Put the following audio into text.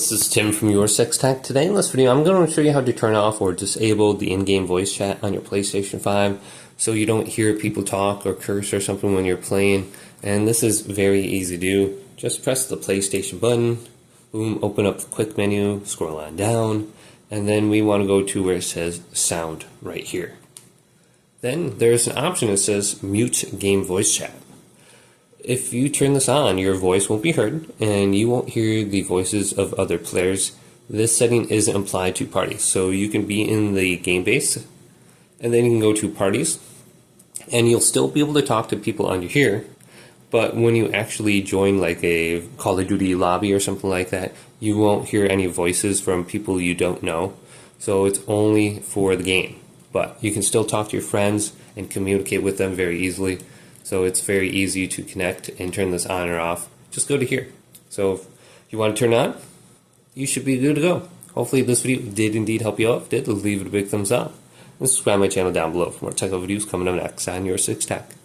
this is Tim from YourSixTech. Today in this video I'm going to show you how to turn off or disable the in-game voice chat on your PlayStation 5 so you don't hear people talk or curse or something when you're playing. And this is very easy to do. Just press the PlayStation button, boom, open up the quick menu, scroll on down, and then we want to go to where it says sound right here. Then there's an option that says mute game voice chat. If you turn this on, your voice won't be heard and you won't hear the voices of other players. This setting isn't applied to parties, so you can be in the game base and then you can go to parties and you'll still be able to talk to people under here, but when you actually join like a Call of Duty lobby or something like that, you won't hear any voices from people you don't know. So it's only for the game, but you can still talk to your friends and communicate with them very easily. So it's very easy to connect and turn this on or off. Just go to here. So if you want to turn it on, you should be good to go. Hopefully this video did indeed help you out. If it did, leave it a big thumbs up. And subscribe to my channel down below for more technical videos coming up next on YourSixTech.